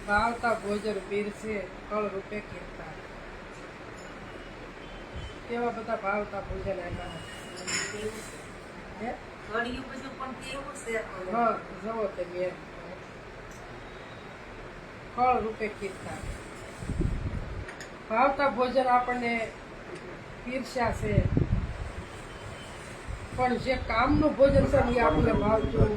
ભાવતા ભોજન પીરસે ફળ રૂપે કીર્તા. કેવા બધા ભાવતા ભોજન આપ્યા. હા, જવો તમે ફળ રૂપે કીર્તા. ભાવતા ભોજન આપણને પીરસ્યા છે, પણ જે કામનું ભોજન છે એ આપણને ભાવતું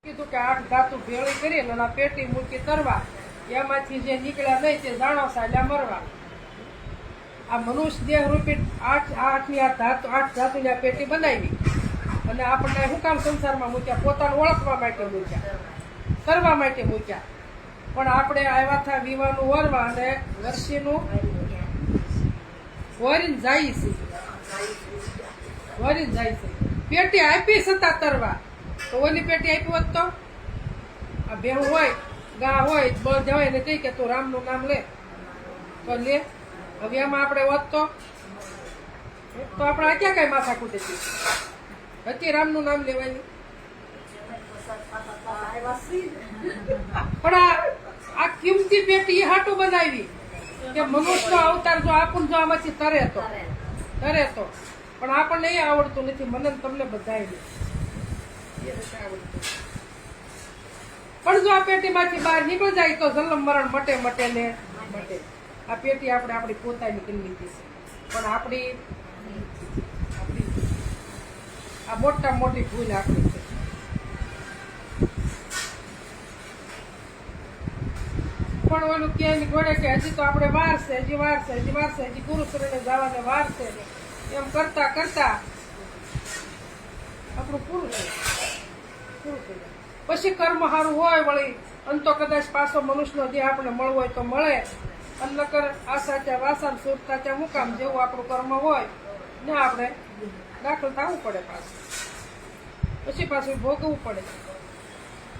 કીધું કે 8 ધાતુ ભેળી કરીને અને આ પેટી મૂકી તરવા, એમાંથી જે નીકળ્યા નહીં તે જાણો સાલ્યા મરવા. આ મનુષ્ય દેહ રૂપી 8 ધાતુની આ પેટી બનાવી અને આપણને શું કામ સંસારમાં મૂક્યા? પોતાને ઓળખવા માટે મૂક્યા, કરવા માટે મૂક્યા. પણ આપણે આવ્યા હતા વિવાહનું વરવા અને વર્ષીનું વરીને જાય છે, વરીને જાય છે. પેટી આપી છતાં તરવા, તો ઓલી પેટી આપી હોત તો આ ભેહું હોય ગા હોય બળ જવાય ને કહી કે તું રામનું નામ લે તો લે. હવે એમાં આપણે હોત તો આપણે આ ક્યાં કઈ માથા કૂટે છે? હતી રામનું નામ લેવાની. પણ આ કિંમતી પેટી એ હાટું બનાવી કે મનુષ્યનો અવતાર જો આપણને જો આમાંથી તરે તો પણ આપણને એ આવડતું નથી. મને તમને બધાય પણ જો આ પેટીમાંથી બહાર નીકળી જાય તો જન્મ મરણ મટે ને મટે. આ પેટી આપણે આપણી પોતાની કરી લીધી છે, પણ આપણી આ મોટા મોટી ભૂલ આપણી છે. પણ ઓલું ક્યાંય ઘોડે કે હજી તો આપણે વાર છે, હજી ગુરુ શરણે જવાને વાર છે, એમ કરતા કરતા આપણું પૂરું થઈ જાય. પછી કર્મ સારું હોય વળી અંતો કદાચ પાછો મનુષ્યનો જે આપણે મળવો હોય તો મળે. અન્નકર આ સાચા વાસણ સુર સાચા મુકામ જેવું આપણું કર્મ હોય ને આપણે દાખલ થવું પડે. પછી પાછું ભોગવવું પડે.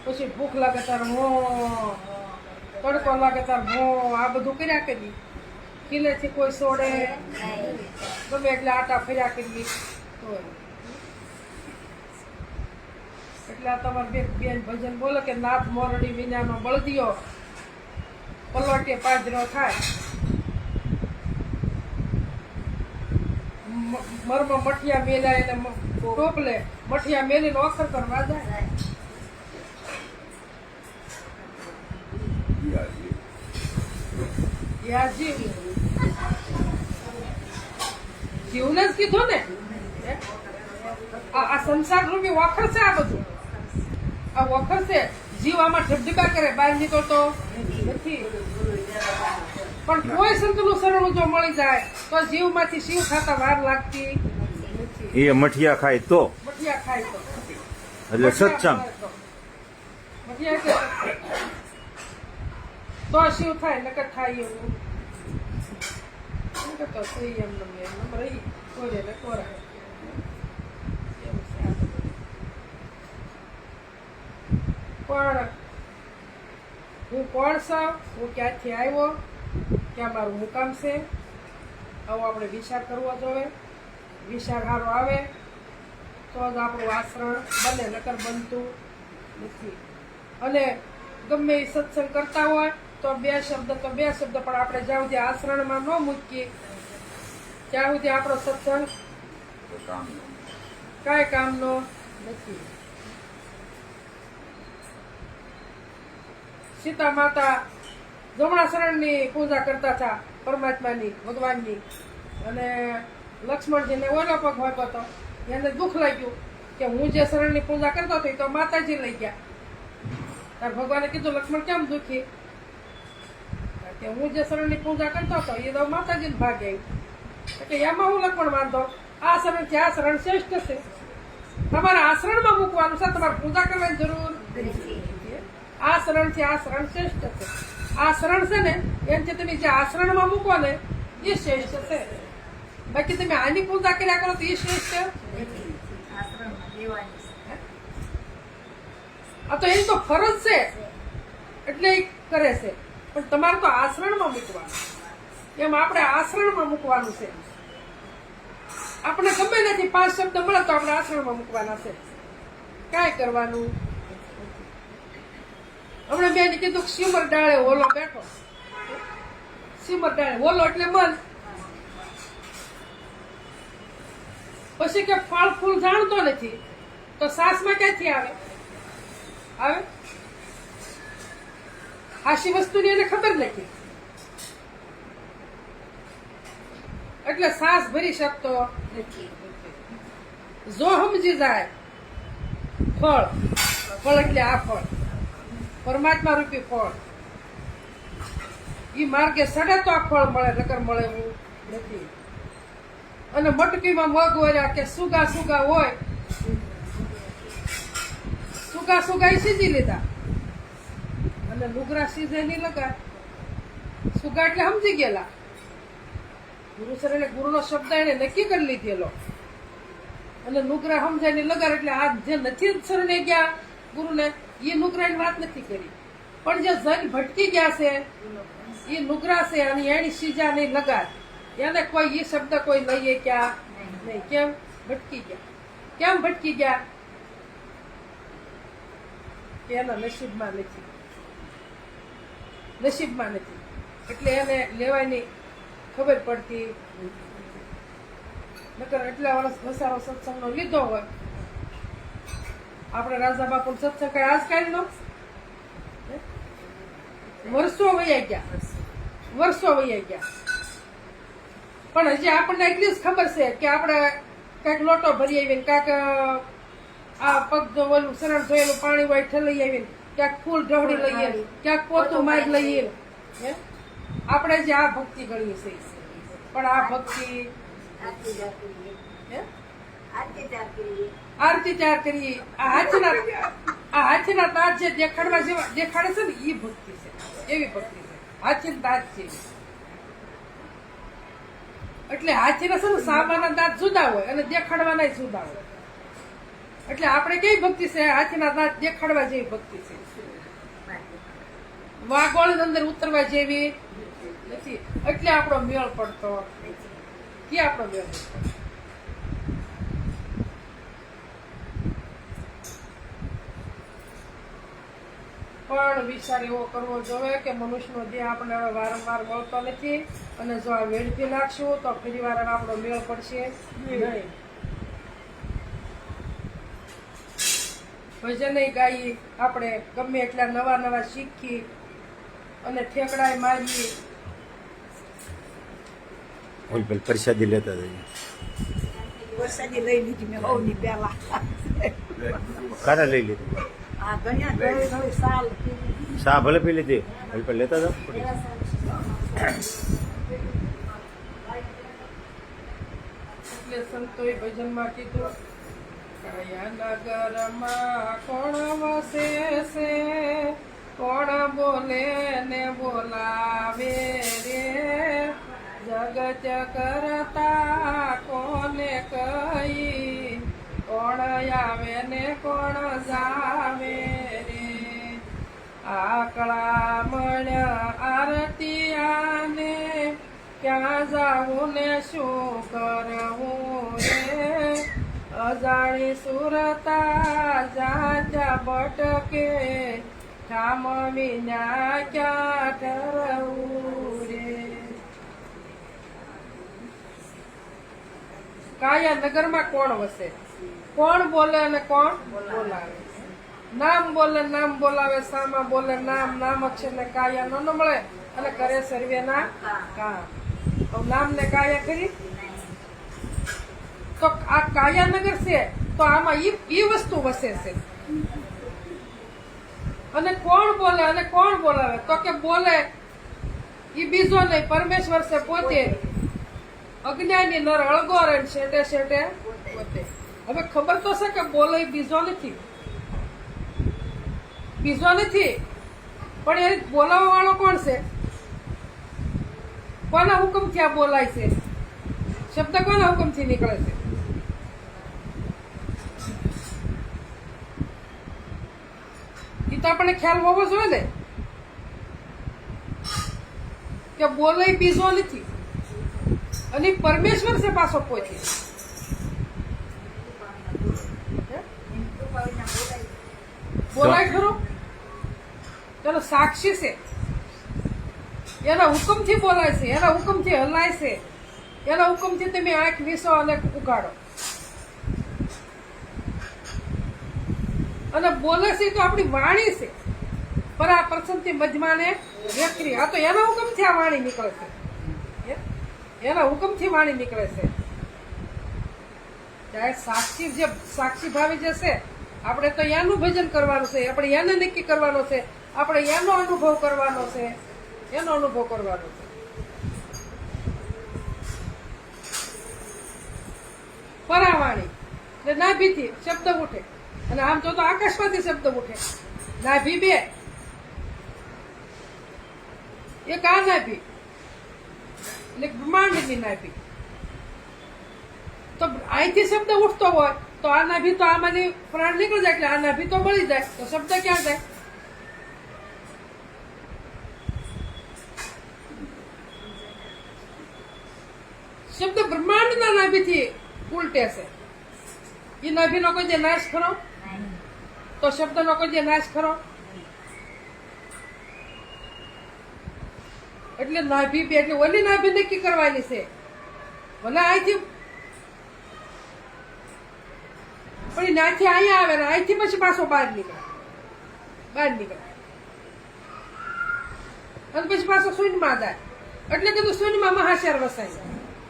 પછી ભૂખ લાગે તાર હો, તડકો લાગે તાર હો, આ બધું કર્યા કરી. કિલ્લેથી કોઈ સોડે ગમે એટલે આટા ફર્યા કરી. એટલે આ તમારે બેન ભજન બોલે કે નાથ મોરડી વિનાનો બળદિયો પલોટે પાજરો થાય, મર્મ મઠિયા મેલાય એને ટોપલે, મઠિયા મેલીને ઓખર કરવા જાય. જીવને જ કીધું ને આ સંસાર રૂપી વખર છે. આ બધું આ વખર છે. જીવ આમાં ઢબઢબા કરે, બહાર નીકળતો નથી. પણ કોઈ સંતનું શરણું જો મળી જાય તો જીવમાંથી શિવ ખાતા વાર લાગતી નથી. એ મઠિયા ખાય તો એટલે સત્સંગ તો શિવ થાય નકર થાય એવું તો એમ રહી કોરે ને કોરા. પણ હું કોણ છું, હું ક્યાંથી આવ્યો, ક્યાં મારું મુકામ છે, આવો આપણે વિચાર કરવો જોઈએ. વિચાર સારો આવે તો જ આપણું આચરણ બને, નકર બનતું નથી. અને ગમે એ સત્સંગ કરતા હોય તો બે શબ્દ પણ આપણે જ્યાં સુધી આચરણમાં ન મૂકીએ ત્યાં સુધી આપણો સત્સંગ કાંઈ કામનો નથી. સીતા માતા જમણા શરણની પૂજા કરતા હતા, પરમાત્માની, ભગવાનની. અને લક્ષ્મણજીને ઓલો પગ હોતો હતો, એને દુઃખ લાગ્યું કે હું જે શરણની પૂજા કરતો હતો તો માતાજી લઈ ગયા. ત્યારે ભગવાને કીધું લક્ષ્મણ કેમ દુઃખી? કે હું જે શરણની પૂજા કરતો હતો એ તો માતાજીને ભાગે આવી. કે એમાં હું લક્ષ્મણ વાંધો? આ શરણથી આ શરણ શ્રેષ્ઠ છે. તમારે આશ્રણમાં મૂકવાનું છે, તમારે પૂજા કરવાની જરૂર નથી. આ શરણથી આ શરણ શ્રેષ્ઠ છે. આ શરણ છે ને એમ કે તમે જે આશ્રણમાં મૂકો ને એ શ્રેષ્ઠ છે. બાકી તમે આની પૂજા કર્યા કરો તો એ શ્રેષ્ઠ. આ તો એની તો ફરજ છે એટલે એ કરે છે. પણ તમારે તો આશ્રણમાં મૂકવાનું. એમ આપણે આશ્રણમાં મૂકવાનું છે. આપણે ગમે નથી 5 શબ્દ મળે તો આપણે આશ્રણમાં મૂકવાના છે. કાંઈ કરવાનું. હમણાં બેન કીધું સીમર ડાળે હોલો બેઠો. સીમર ડાળે હોલો એટલે મન. પછી કે ફળ ફૂલ જાણતો નથી તો સાસમાં ક્યાંથી આવે? આશી વસ્તુની એને ખબર નથી એટલે સાસ ભરી શકતો નથી. જો સમજી જાય ફળ ફળ એટલે આ ફળ પરમાત્મા રૂપી ફળ. ઈ માર્ગે સડે તો આ ફળ મળે, નકર મળે એવું નથી. અને મટકીમાં મગ હોય કે સુગા સુગા હોય, સુગા સુગા સીજી લીધા અને લુગરા સીધે નહીં લગા. સુગા એટલે સમજી ગયેલા. ગુરુ સર એટલે ગુરુનો શબ્દ એને નક્કી કરી લીધેલો અને નુકરા સમજાય ને લગાર. એટલે આ જે નથી શરણે ગયા ગુરુને, એ નુકરાની વાત નથી કરી, પણ જે જન ભટકી ગયા છે એ નુકરા છે અને એની સીજા નહીં લગાર. એને કોઈ એ શબ્દ કોઈ લઈએ ક્યાં નહીં. કેમ ભટકી ગયા? કેમ ભટકી ગયા? કે એના નસીબમાં નથી, નસીબમાં નથી એટલે એને લેવાની ખબર પડતી. નકર એટલા વર્ષ ઘસારો સત્સંગનો લીધો હોય. આપણે રાજા બાપુ સત્સંગ કઈ આજકાલનો વર્ષો વયા ગયા, વર્ષો વયા ગયા. પણ હજી આપણને એટલી જ ખબર છે કે આપણે કઈક લોટો ભરી આવીને, કાંઈક આ પગ ઓલું શરણ ધોયેલું પાણી હોય ઠલઈ આવીને, ક્યાંક ફૂલ ઢવડી લઈએ, ક્યાંક પોતું માગ લઈએ. આપણે જે આ ભક્તિ ગણીએ છીએ, પણ આ ભક્તિ આરતી ત્યાર કરી. આ હાથીના દાંત જે દેખાડવા જેવા દેખાડે છે ને, એ ભક્તિ છે. એવી ભક્તિ છે હાથીના દાંત છે. એટલે હાથીના છે ને સામાના દાંત જુદા હોય અને દેખાડવાના જુદા હોય. એટલે આપણે કેવી ભક્તિ છે? હાથીના દાંત દેખાડવા જેવી ભક્તિ છે. વાગોળ અંદર ઉતરવા જેવી નથી. એટલે આપણો મેળ પડતો કે આપણો મેળ પડતો. પણ વિચાર એવો કરવો જોઈએ કે મનુષ્યનો દેહ આપણે હવે વારંવાર મળતો નથી અને જો આ વેડફી નાખશું તો ફરી વાર આપણો મેળ પડશે નહીં. ભજન ગાઈ આપણે ગમે એટલા નવા નવા શીખી અને ઠેકડાય મારીએ. પ્રસાદી લેતા જઈએ. પ્રસાદી લઈ લીધી મેં બહુ ની પેલા. કારા લઈ લીધી? આ ઘણા ઘણી ઘણી સાલ શા ભલે પી લીધી, ભલે લેતા જાઓ. એટલે સંતોએ ભજનમાં કીધું, કયા નગરમાં કોણ વસે છે, કોણ બોલે ને બોલાવે રે, જગત કરતા કોને કઈ, કોણ આવે ને કોણ જાવે રે. આકળા મળ્યા આરતિયાને, ક્યાં જાવું ને શું કરવું રે, અજાણી સુરતા જાત્યા ભટકે, ઠામ વિના ક્યાં કરવું રે. કાયા નગરમાં કોણ વસે, કોણ બોલે અને કોણ બોલાવે. નામ બોલે નામ બોલાવે, સામા બોલે નામ, નામ અક્ષર ને કાયા ન મળે અને કરે સર્વે ના કામ. નામ ને કાયા કરી તો આ કાયાનગર છે તો આમાં ઈ વસ્તુ વસે છે. અને કોણ બોલે અને કોણ બોલાવે તો કે બોલે ઈ બીજો નહીં, પરમેશ્વર છે પોતે. અજ્ઞાની નર અળગોર શેટે શેટે પોતે. હવે ખબર તો છે કે બોલે બીજો નથી, બીજો નથી, પણ એ બોલાવવા વાળો કોણ છે? કોના હુકમથી આ બોલાય છે? શબ્દ કોના હુકમથી નીકળે છે? એ તો આપણને ખ્યાલ હોવો જોઈએ ને કે બોલે બીજો નથી અને પરમેશ્વર છે પાછો પોતે. બોલાય ખરો? ચલો સાક્ષી છે, એના હુકમથી બોલાય છે, એના હુકમથી હલાય છે, એના હુકમથી તમે આંખ વીસો અને ઉગાડો. અને બોલે છે તો આપણી વાણી છે, પર આ પ્રસંગથી મધમાને વ્યક્તિ. આ તો એના હુકમથી આ વાણી નીકળે છે, એના હુકમથી વાણી નીકળે છે. ત્યારે સાક્ષી જે સાક્ષી ભાવી જશે આપણે તો યાનું ભજન કરવાનું છે, આપણે યાને નક્કી કરવાનો છે, આપણે યાનો અનુભવ કરવાનો છે, એનો અનુભવ કરવાનો છે. પરાવાણી એટલે નાભીથી શબ્દ ઉઠે, અને આમ તો આકાશમાંથી શબ્દ ઉઠે. નાભી બે, એક આ નાભી એટલે બ્રહ્માંડની નાભી. તો અહીંથી શબ્દ ઉઠતો હોય તો આ નાભી તો આમાંથી પ્રાણ નીકળી જાય, એટલે આ નાભી તો બળી જાય, તો શબ્દ ક્યાં જાય? શબ્દ બ્રહ્માંડના નાભીથી ઉલટે છે. એ નાભીનો કોઈ જે નાશ ખરો, તો શબ્દનો કોઈ જે નાશ ખરો. એટલે નાભી બે એટલે ઓલી નાભી નક્કી કરવાની છે. ભલે અહીંથી પણ નાથી અહીંયા આવે ને અહીંથી પછી પાછો બહાર નીકળે, અને પછી પાછો શૂન્યમાં જાય. એટલે કીધું શૂન્યમાં મહાશર વસાય.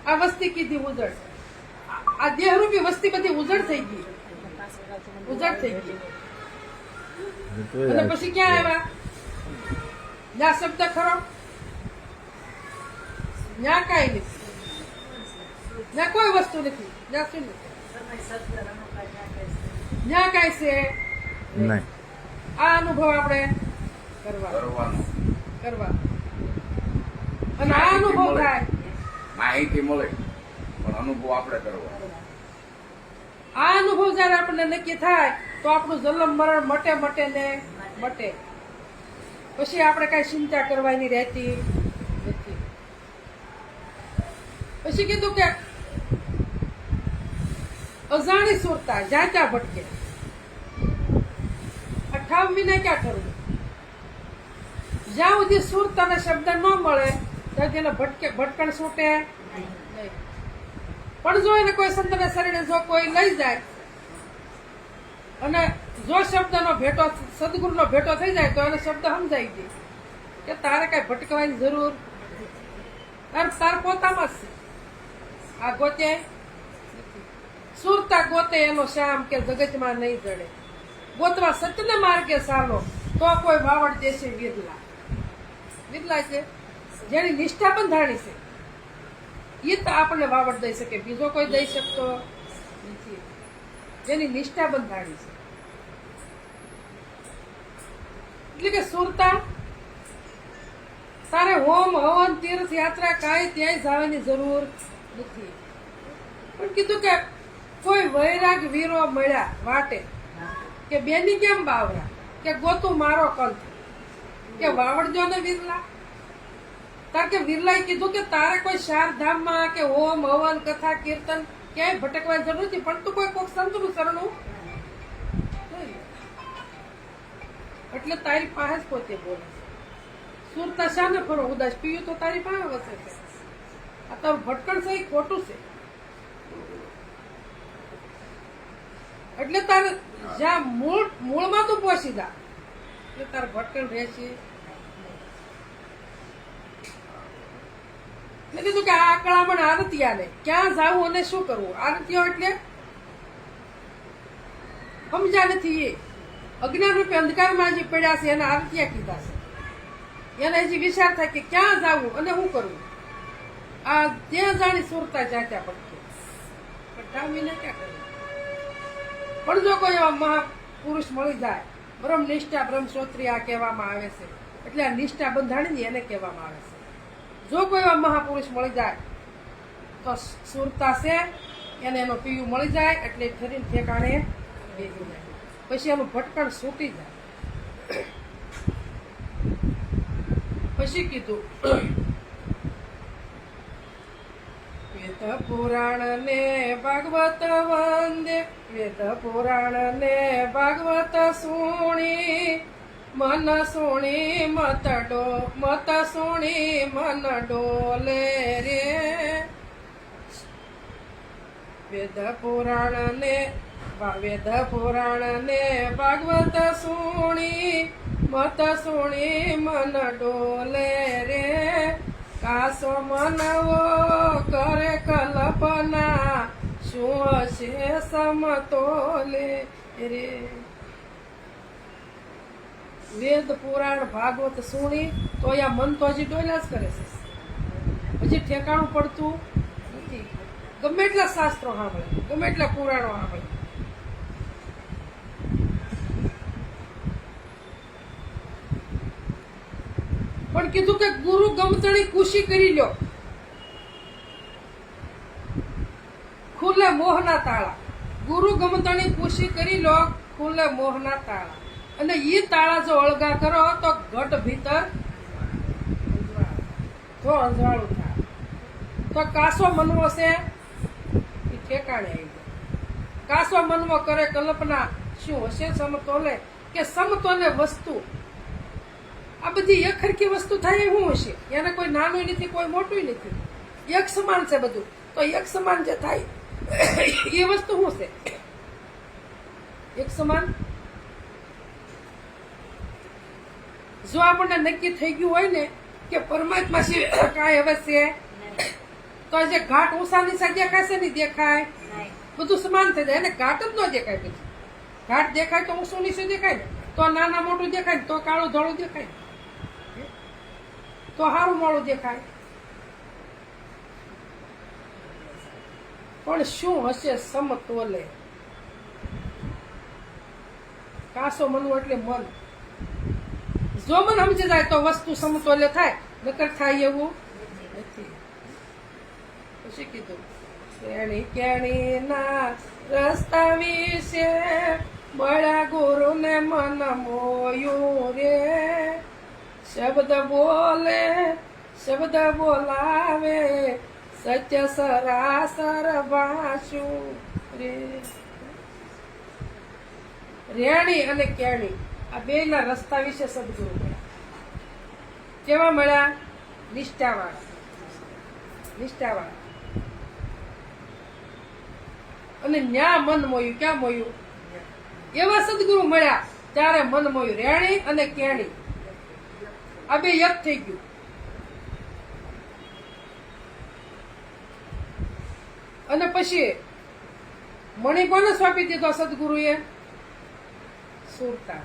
આ વસ્તી કીધી ઉજળ, આ દેહરૂપી વસ્તી બધી ઉજળ થઈ ગઈ, ઉજળ થઈ ગઈ. અને પછી ક્યાં આવ્યા? જ્યાં શબ્દ ખરો, ત્યાં કાંઈ નથી, ત્યાં કોઈ વસ્તુ નથી, ત્યાં શું નથી, ત્યાં કાંઈ છે નહીં. આ અનુભવ આપણે કરવાનો. અને આ અનુભવ થાય, માહિતી મળે પણ અનુભવ આપણે કરવાનો. આ અનુભવ જયારે આપણને નક્કી થાય તો આપણું જન્મ મરણ મટે ને મટે. પછી આપણે કઈ ચિંતા કરવાની રહેતી નથી. પછી કીધું કે અજાણી સુરતા જ્યાં ત્યાં ભટકે. 58 મહિને ક્યાં ઠરવું? જ્યાં સુધી સુરત અને શબ્દ ન મળે ત્યાં તેને ભટકણ છૂટે નહીં. પણ જો એને કોઈ સંતના શરીરે જો કોઈ લઈ જાય અને જો શબ્દનો ભેટો, સદગુરુનો ભેટો થઈ જાય તો એને શબ્દ સમજાઈ દે કે તારે કઈ ભટકવાની જરૂર, તાર પોતામાં જ છે. આ ગોતે સુરતા ગોતે એનો શ્યામ કે જગતમાં નહીં જડે. ગોતવા સત્યને માર્ગે ચાલો તો કોઈ વાવડ દેશે વિરલા. વિરલા છે જેની નિષ્ઠા બંધાણી છે, એ તો આપણને વાવડ દઈ શકે, બીજો કોઈ દઈ શકતો નથી. જેની નિષ્ઠા બંધાણી છે. એટલે કે સુરતા તારે હોમ હવન તીર્થ યાત્રા કાંઈ ત્યાંય જવાની જરૂર નથી. પણ કીધું કે કોઈ વૈરાગ વીરો મળ્યા વાટે કે બેની કેમ બાવરા, કે ગોતું મારો કંથ, કે વાવડજો ને વિરલા. તાર કે વિરલાએ કીધું કે તારે કોઈ શારધામમાં કે હોમ હવન કથા કીર્તન ક્યાંય ભટકવાની જરૂર નથી, પણ તું કોઈ કોક સંતનું શરણું લઈ લે. એટલે તારી પાસે જ પોતે બોલે. સુરતા શાને ફરો ઉદાસ પીયું તો તારી પાસે વસે છે. આ તારું ભટકણ છે એ ખોટું છે. એટલે તારે જ્યાં મૂળમાં તું પહોંચી જા એટલે તારે ભટકણ રહેશે. મેં કીધું કે આ આકળામણ આરતિયાને ક્યાં જાવું અને શું કરવું. આરતીઓ એટલે સમજ્યા નથી, એ અજ્ઞાન રૂપે અંધકારમાં જે પડ્યા છે એને આરતિયા કીધા છે. એને હજી વિચાર થાય કે ક્યાં જાવું અને શું કરવું. આ ત્યાં જાણી સુરતા જાત્યા પડશે, ટામીને ક્યાં કરવું. પણ જો કોઈ એવા મહાપુરુષ મળી જાય, બ્રહ્મનિષ્ઠા બ્રહ્મશ્રોત્રી આ કહેવામાં આવે છે, એટલે આ નિષ્ઠા બંધાણી એને કહેવામાં આવે છે. જો કોઈ એવા મહાપુરુષ મળી જાય તો સુરતા છે, એને એનો પીયું મળી જાય એટલે શરીર ઠેકાણે બેસી જાય, પછી એનું ભટકણ છૂટી જાય. પછી કીધું વેદ પુરાણ ને ભાગવત વંદે, વેદ પુરાણ ને ભાગવત સુણી મન સુણી મત સુણી મન ડોલે રે. વેદ પુરાણ ને ભાગવત સુણી મત સુણી મન ડોલે રે. કાસો મનવો કરે કલ્પના શું હશે સમતોલે. અરે વેદ પુરાણ ભાગવત સુણી તો આ મન તો હજી ડોલ્યા જ કરે છે, હજી ઠેકાણું પડતું નથી. ગમે એટલા શાસ્ત્રો સાંભળે, ગમે એટલા પુરાણો સાંભળે, પણ કીધું કે ગુરુ ગમતણી ખુશી કરી લ્યો, ખુલે મોહના તાળા. ગુરુ ગમતણી ખુશી કરી લો, ખુલે મોહના તાળા. અને ઈ તાળા જો અળગા કરો તો ઘટ ભીતર તો અંજવાળું થાય. તો કાસો મનવો છે એ ઠેકાણે આવી જાય. કાસો મનવો કરે કલ્પના શું હશે સમતોલે, કે સમતોલે વસ્તુ આ બધી એક હરખી વસ્તુ થાય એ શું હશે? એને કોઈ નાનું નથી, કોઈ મોટું નથી, એક સમાન છે બધું. તો એક સમાન જે થાય એ વસ્તુ શું છે? એક સમાન જો આપણને નક્કી થઈ ગયું હોય ને કે પરમાત્મા સિવાય કાંઈ હવે છે, તો જે ઘાટ ઊંચા નીચા દેખાશે નહીં, દેખાય બધું સમાન થઈ જાય. એને ઘાટ જ ન દેખાય. પછી ઘાટ દેખાય તો ઊંચું નીચું દેખાય ને, તો નાના મોટું દેખાય ને, તો કાળું ધોળું દેખાય, તો સારું મોડું દેખાય. પણ શું હશે સમતોલે? કાસો મનવું એટલે મન. જો મન સમજી જાય તો વસ્તુ સમતોલે થાય, નકર થાય એવું નથી. પછી કીધું કેણી કેણી ના રસ્તા વિશે મળ્યા ગુરુ ને મન મોયું રે. શબ્દ બોલે શબ્દ બોલાવે, સત્ય સરાસર ભાષું રે. રેણી અને કેણી આ બે ના રસ્તા વિશે સદગુરુ મળ્યા. કેવા મળ્યા? નિષ્ઠાવાળા, નિષ્ઠાવાળા. અને ન્યા મન મોયું. ક્યાં મોયું? એવા સદગુરુ મળ્યા ત્યારે મન મોયું. રેણી અને કેણી આ બે એક થઈ ગયું. અને પછી મણી કોને સોંપી દીધો સદગુરુએ? સુરતા.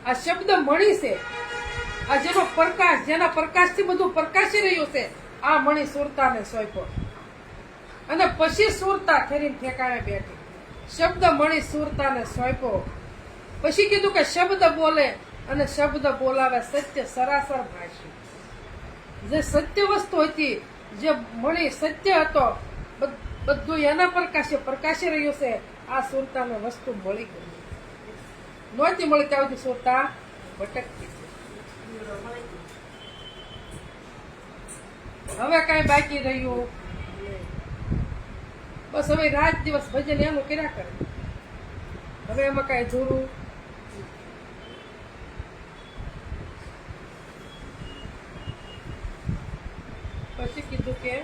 આ શબ્દ મણી છે, આ જેનો પ્રકાશ, જેના પ્રકાશથી બધું પ્રકાશી રહ્યું છે, આ મણી સુરતાને સોંપ્યો. અને પછી સુરતા ફેરીને ઠેકાણે બેઠી. શબ્દ મણી સુરતાને સોંપ્યો. પછી કીધું કે શબ્દ બોલે અને શબ્દ બોલાવે, સત્ય સરાસર ભાષી. જે સત્ય વસ્તુ હતી, જે મણી સત્ય હતો, બધું એના પ્રકાશે પ્રકાશી રહ્યું છે. આ સુરતાને વસ્તુ મળી ગઈ. નહોતી મળી ત્યાં સુધી સુરતા ભટકતી છે. હવે કઈ બાકી રહ્યું? બસ હવે રાત દિવસ ભજન એનું કર્યા કરે. હવે એમાં કઈ જોરું પછી કીધું કે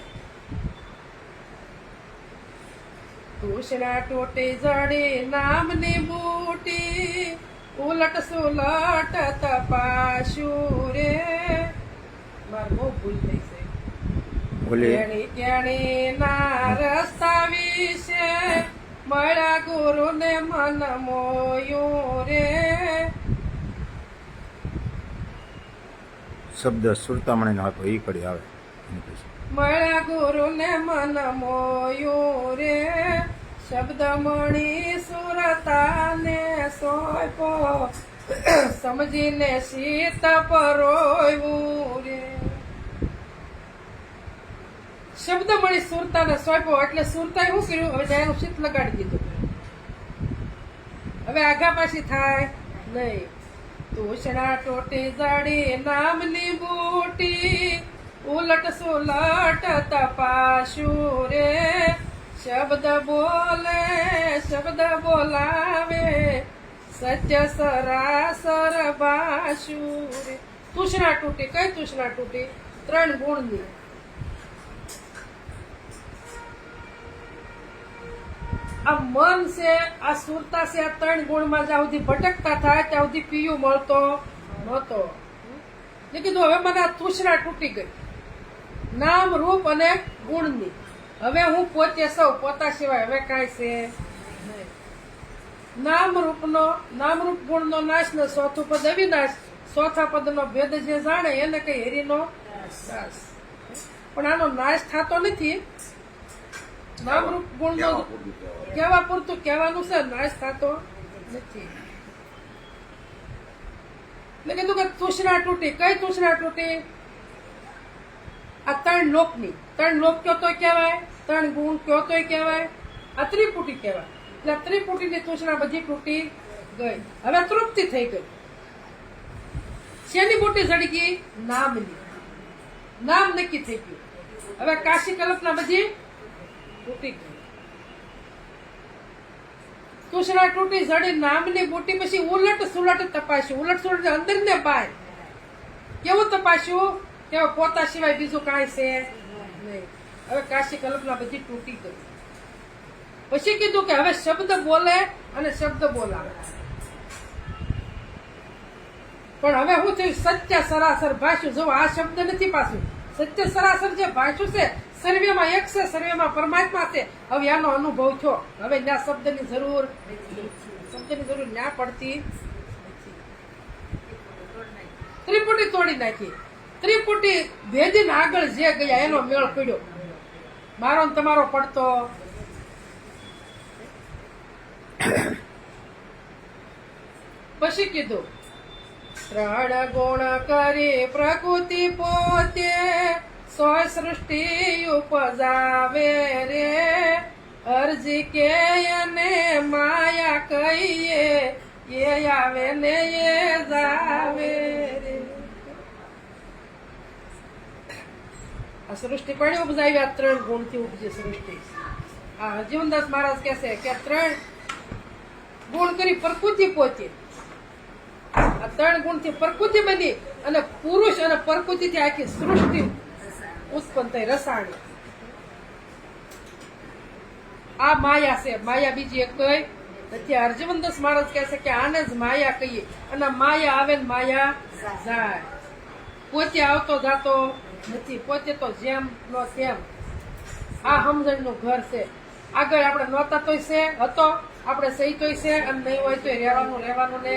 તૂષણા ટોટે જડે નામની બૂટી, ઉલટ સુલટ તપાસ્યું રે. માર બહુ ભૂલ થઈ છે. કેણી કેણી ના રસ્તા વિશે મળ્યા ગુરુ ને મન મોયું રે. શબ્દ સુરતામણી નો હતો એ કડી આવે. મળ્યા ગુરુ ને મન મોયું રે. શબ્દ મણી સુરતા ને સોંપો, સમજીને શીત પરોયું રે. શબ્દ મણી સુરતા ને સોંપ્યો એટલે સુરતાએ શું કર્યું? હવે એનું શીત લગાડી દીધું. હવે આગા પાછી થાય નહીં. તૂષણા ટોટી જડી નામની બૂટી, ઉલટ સુલટ તપાસ્યું રે. શબ્દ બોલે શબ્દ બોલાવે, સત્ય સરાસર ભાષું રે. તૂષણા તૂટી. કઈ તૂષણા તૂટી? 3 ગુણની. આ મન છે, આ સુરતા છે, આ 3 ગુણમાં જ્યાં સુધી ભટકતા થાય ત્યાં સુધી પીયું મળતો નહોતો. મેં કીધું હવે મને આ તૃષ્ણા તૂટી ગઈ, નામ રૂપ અને ગુણની. હવે હું પોતે સૌ, પોતા સિવાય હવે કાંઈ છે નહીં. નામરૂપ ગુણનો નાશ ને ચોથું પદ અવિનાશ, ચોથા પદનો ભેદ જે જાણે એને કઈ હરિનો નાશ. પણ આનો નાશ થતો નથી. નામરૂપ ગુણનો કેવા પૂરતું કહેવાય. કેવા પૂરતું કહેવાનું છે, નાશ થતો નથી. મેં કીધું કે તૃષ્ણા તૂટી. કઈ તૃષ્ણા તૂટી? આ ત્રણ લોક કયો તોય કહેવાય, ત્રણ ગુણ કયો તોય કહેવાય, આ ત્રિપુટી કહેવાય. એટલે ત્રિપુટીની તૃષ્ણા બધી તૂટી ગઈ. હવે તૃપ્તિ થઈ ગઈ. શેની બુટી જડી ગઈ? નામની. નામ નક્કી થઈ ગયું. હવે કાશી કલ્પના બધી તૂટી ગઈ. તૃષ્ણા તૂટી જડી નામની બુટી. પછી ઉલટ સુલટ તપાસ્યું. ઉલટ સુલટ અંદર ને બહાર કેવું તપાસ્યું કે પોતા સિવાય બીજું કાંઈ છે નહીં. હવે કાશી કલ્પના બધી તૂટી ગઈ. પછી કીધું કે હવે શબ્દ બોલે અને શબ્દ બોલાવે. પણ હવે શું થયું? સત્ય સરાસર ભાષ્યું. જો આ શબ્દ નથી પાછું. સત્ય સરાસર જે ભાષ્યું છે, સર્વેમાં એક છે, સર્વેમાં પરમાત્મા છે. હવે આનો અનુભવ થયો. હવે ત્યાં શબ્દની જરૂર ન્યા પડતી નથી. ત્રિપુટી તોડી નાખી. ત્રિપુટી ભેદીને આગળ જે ગયા એનો મેળ પડ્યો. મારો ને તમારો પડતો. પછી કીધું ત્રણ ગુણ કરી પ્રકૃતિ પોતે સો સૃષ્ટિ ઉપજાવે રે. અરજી કે એને માયા કહીએ એ આવે ને એ જાવે રે. આ સૃષ્ટિ પણ ઉપજાવ્યા. ત્રણ ગુણ થી ઉપજી સૃષ્ટિ. આ જીવનદાસ મહારાજ કહે છે કે ત્રણ ગુણ કરી પ્રકૃતિ પહોંચી. આ ત્રણ ગુણ થી પ્રકૃતિ બની અને પુરુષ અને પ્રકૃતિ થી આખી સૃષ્ટિ ઉત્પન્ન થઈ. રસાણી આ માયા છે. માયા બીજી એક કઈ નથી. હરજીવનદાસ મહારાજ કહે છે કે આને જ માયા કહીએ. અને માયા આવે ને માયા જાય. પોતે આવતો જાતો નથી. પોતે તો જેમ નો તેમ. આ સમજણ નું ઘર છે. આગળ આપણે નહોતા તોય છે, હતો આપણે સહી તોય છે, અને નહીં હોય તો રહેવાનું ને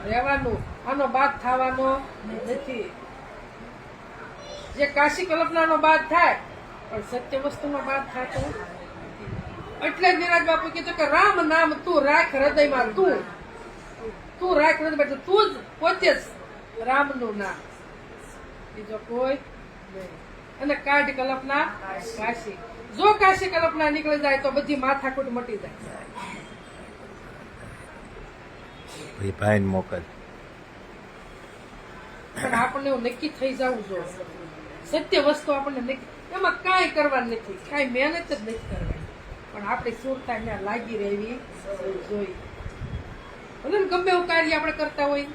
રહેવાનું. આનો બાદ થવાનો નથી. જે કાશી કલ્પનાનો બાદ થાય પણ સત્ય વસ્તુનો બાદ થતો નથી. એટલે જ નિરાજ બાપુ કીધું કે રામ નામ તું રાખ હૃદયમાં. તું રાખ હૃદયમાં. તું જ પોતે જ રામનું નામ, બીજો કોઈ નહીં. અને કાઢ કલ્પના કાશી. જો કાશી કલ્પના નીકળી જાય તો બધી માથાકૂટ મટી જાય. એ ભાઈને મોકલ. પણ આપણને એવું નક્કી થઈ જવું જોઈએ. સત્ય વસ્તુ આપણને નક્કી. એમાં કાંઈ કરવાનું નથી, કાંઈ મહેનત જ નથી કરવાની. પણ આપણી સુરતા ત્યાં લાગી રહેવી જોઈએ. ભલે ને ગમે એવું કાર્ય આપણે કરતા હોય,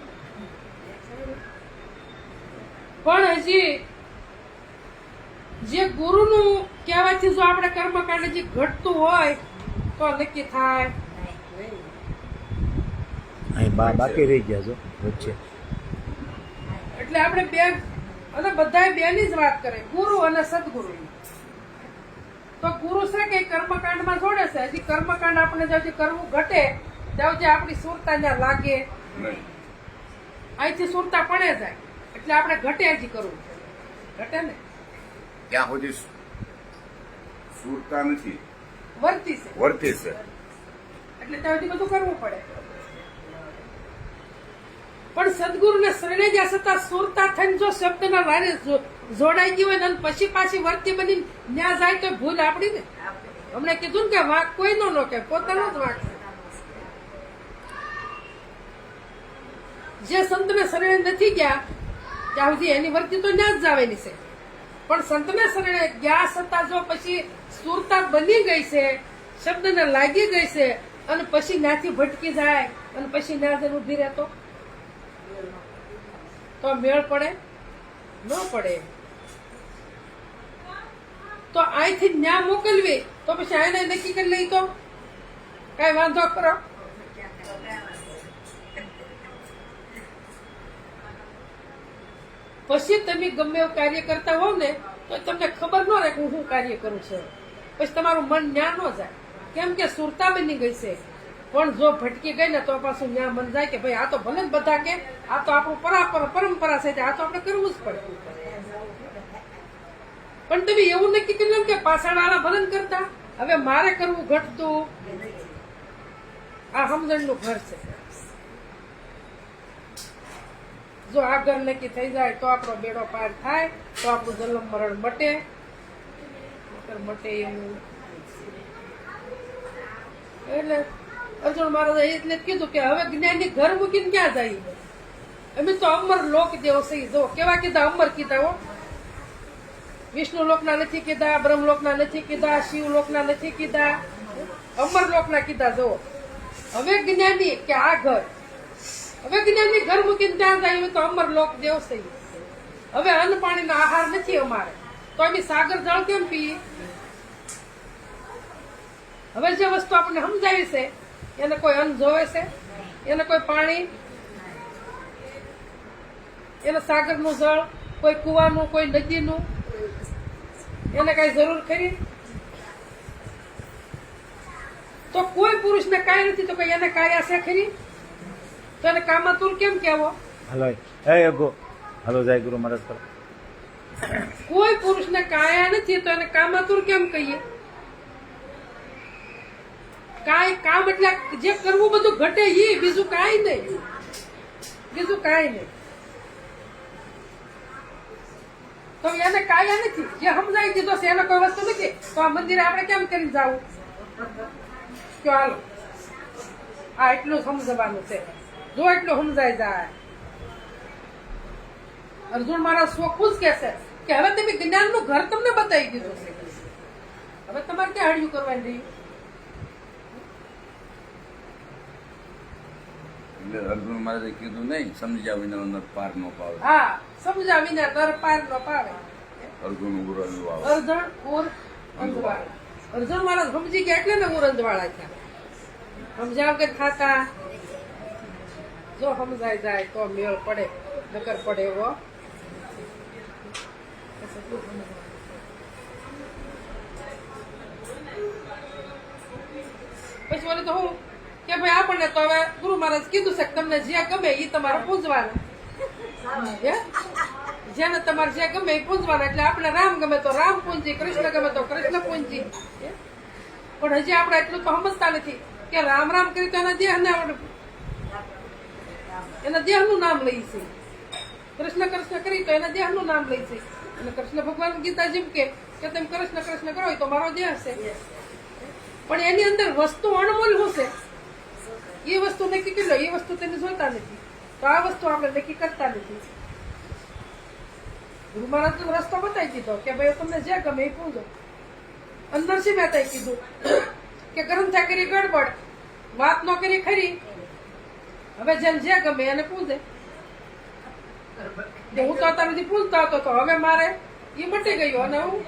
પણ હજી જે ગુરુનું કહેવાથી જો આપણે કર્મકાંડ હજી ઘટતું હોય તો નક્કી થાય. અહીં બાકી રહી ગયા છો વચ્ચે. એટલે આપણે બે અને બધા બેની જ વાત કરે, ગુરુ અને સદગુરુ. તો ગુરુ છે કે કર્મકાંડમાં જોડે છે. હજી કર્મકાંડ આપણે જ્યાંથી કરવું ઘટે ત્યાં જે આપણી સુરતા ત્યાં લાગે નહીં. અહીંથી સુરતા પડે જાય. એટલે આપણે ઘટે હજી કરવું ઘટે ને ત્યાં સુધી સુરતા નથી, વર્તી છે. વર્તી છે. એટલે ત્યાં સુધી બધું કરવું પડે. પણ સદગુરુને શરણે ગયા છતાં સુરતા થઈને જો શબ્દના વારે જોડાઈ ગઈ હોય ને પછી પાછી વર્તી બની ન્યા જાય તો ભૂલ આપડી ને. હમણાં કીધું ને કે વાંક કોઈનો ન કે પોતાનો જ વાંક છે. જે સંતને શરણે નથી ગયા ત્યાં સુધી એની વર્તી તો ન્યા જ જવાની છે. પણ સંતને શરણે ગયા છતાં જો પછી સુરતા બની ગઈ છે, શબ્દને લાગી ગઈ છે, અને પછી ત્યાંથી ભટકી જાય અને પછી ના જઈને ઉભી રહેતો તો મેળ પડે ન પડે. તો અહીંથી ન્યા મોકલવી તો પછી આને નક્કી કરી લઈ તો કઈ વાંધો કરો. પછી તમે ગમે એવું કાર્ય કરતા હોવ ને તો તમને ખબર ન રહે કે હું શું કાર્ય કરું છું. પછી તમારું મન ન્યા ન જાય. કેમ કે સુરતા બની ગઈ છે. પણ જો ભટકી ગઈ ને તો પાછું ત્યાં મન જાય કે ભાઈ આ તો ભલે જ બધા કે આ તો આપણું પરંપરા છે આ તો આપણે કરવું જ પડે. પણ તમે એવું નક્કી કર્યું કે પાછળ વાળા ભલે કરતા, હવે મારે કરવું ઘટતું. આ સમજણનું ઘર છે. જો આ ઘર નક્કી થઈ જાય તો આપણો બેડો પાર થાય, તો આપણું જન્મ મરણ મટે. મટે એવું એટલે અર્જુન મહારાજે એટલે જ કીધું કે હવે જ્ઞાની ઘર મૂકીને ક્યાં જાય? અમે તો અમર લોક દેવ સહી. જો કેવા કીધા? અમર કીધા હો. વિષ્ણુ લોકના નથી કીધા, બ્રહ્મલોકના નથી કીધા, શિવ લોકના નથી કીધા, અમર લોકના કીધા. જો હવે જ્ઞાની કે આ ઘર, હવે જ્ઞાની ઘર મૂકીને ત્યાં જાય તો અમર લોક દેવ સહી. હવે અન્ન પાણીનો આહાર નથી અમારે, તો અમે સાગર જળ કેમ પીએ? હવે જે વસ્તુ આપણને સમજાવી છે એને કોઈ અન્ન જોવે છે? એને કોઈ પાણી, એને સાગરનું જળ, કોઈ કુવાનું, કોઈ નદીનું, એને કઈ જરૂર ખરી? તો કોઈ પુરુષને કાંઈ નથી તો કઈ એને કાયા છે ખરી? તો એને કામાતુર કેમ કહેવો? હલો ગો હલો જય ગુરુ મહારાજ કરો. કોઈ પુરુષને કાયા નથી તો એને કામાતુર કેમ કહીએ? કાંઈ કામ એટલે જે કરવું બધું ઘટે ઈ, બીજું કાંઈ નહીં, બીજું કાંઈ નહીં. તો એને કાયા નથી, જે સમજાવી દીધો છે એને કોઈ વસ્તુ નથી. તો આ મંદિરે આપણે કેમ કરીને જવું? કયો હાલો, આ એટલું સમજવાનું છે. જો એટલું સમજાય જાય. અર્જુન મારા શોખું જ કે છે કે હવે તમે જ્ઞાનનું ઘર તમને બતાવી દીધું છે, હવે તમારે ક્યાં હળિયું કરવાની રહ્યું? એટલે અર્જુન મહારાજે કીધું નહીં, સમજ્યા વિના નર પાર નો પાવે. હા, સમજાવીને દર પાર નો પાવે. અર્જુન ઉરંજ વાવે. અર્જુન ઉર અંજવાળા. અર્જુન મારા સમજી ગયા એટલે ને ઉરંજવાળા થયા. સમજાવ કે ખાતા જો સમજાય જાય તો મેળ પડે, નકર પડે એવો. પછી બોલે તો હું કે ભાઈ આપણને તો હવે ગુરુ મહારાજ કીધું છે કે તમને જે ગમે એ તમારે પૂજવાનું. જેને તમારે જે ગમે એ પૂજવાનું. એટલે આપણે રામ ગમે તો રામ પૂંજી, કૃષ્ણ ગમે તો કૃષ્ણ પૂંજી. પણ હજી આપણે એટલું તો સમજતા નથી કે રામ રામ કરી તો એના દેહનું નામ લઈ છે, કૃષ્ણ કૃષ્ણ કરી તો એના દેહનું નામ લઈ છે. અને કૃષ્ણ ભગવાન ગીતા જેમ કે તમે કૃષ્ણ કૃષ્ણ કરો તો મારો દેહ છે. પણ એની અંદર વસ્તુ અણમોલ શું છે એ વસ્તુ નક્કી કરી લો. એ વસ્તુ તમે જોતા નથી તો આ વસ્તુ આપણે નક્કી કરતા નથી. ગુરુ મહારાજ રસ્તો બતાવી દીધો કે ભાઈ તમને જે ગમે એ પૂજો. અને નરસિંહ મહેતાએ કીધું કે ગ્રંથા કરી ગડબડ, વાત ન કરી ખરી, હવે જેમ જે ગમે એને પૂજે. હું તો અત્યાર સુધી પૂજતો હતો તો હવે મારે એ મટી ગયું અને હું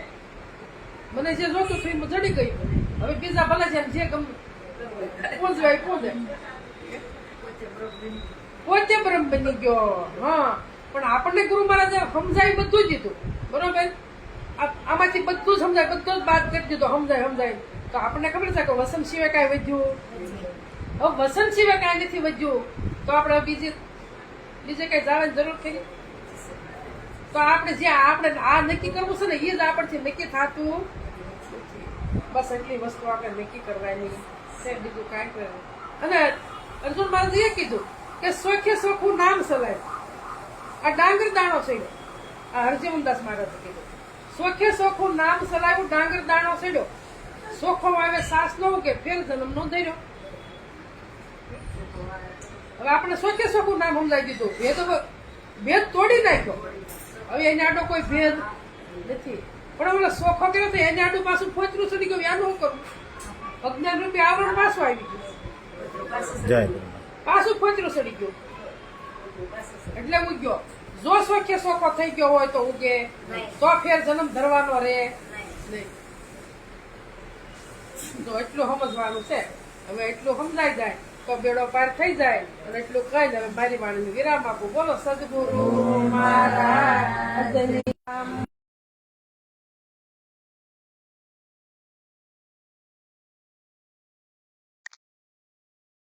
મને જે જોતું હતું એ જડી ગયું. હવે બીજા ભલે જેમ જે ગમે પૂજવાય પૂજે. પોતે બ્રહ્મ બની ગયો. હા, પણ આપણને ગુરુ મહારાજે સમજાવી બધું જ દીધું. બરોબર, આમાંથી બધું સમજાય, બધું જ બાદ કરી દીધો. સમજાય તો આપણને ખબર છે કે વસન સિવાય કાંઈ વધ્યું? હવે વસન સિવાય કાંઈ નથી વધ્યું તો આપણે બીજે કઈ જવાની જરૂર થઈ? તો આપણે જે આપણે આ નક્કી કરવું છે ને એ જ આપણથી નક્કી થતું. બસ એટલી વસ્તુ આપણે નક્કી કરવાની છે, બીજું કાંઈ કરવું. અને અર્જુન મહારાજે એ કીધું કે સોખે સોખું નામ સલાય. આ ડાંગર દાણો છે, આ હરજીવનદાસ મહારાજે કીધું સોખે સોખું નામ સલાયું. ડાંગર દાણો છેડ્યો, સોખો આવે સાસ નો કે ફેર જન્મ નો ધર્યો. હવે આપણે સોખે સોખું નામ સમજાવી દીધું. ભેદ તોડી નાખ્યો. હવે એને આડો કોઈ ભેદ નથી. પણ ઓલો સોખો કર્યો તો એને આડું પાછું ફોતરું ચડી ગયું. એનું શું કરવું? અજ્ઞાન રૂપી આવરણ પાછું આવી ગયું, જય પાછું ફોતરું ચડી ગયું. એટલે ઉગ્યો. જો સોખે સોખો થઈ ગયો હોય તો ઉગે, તો ફેર જન્મ ધરવાનો રે નહીં. તો એટલું સમજવાનું છે. હવે એટલું સમજાઈ જાય તો બેડો પાર થઈ જાય. અને એટલું કઈ હવે મારી વાણીને વિરામ આપું. બોલો સદગુરુ મહારાજ.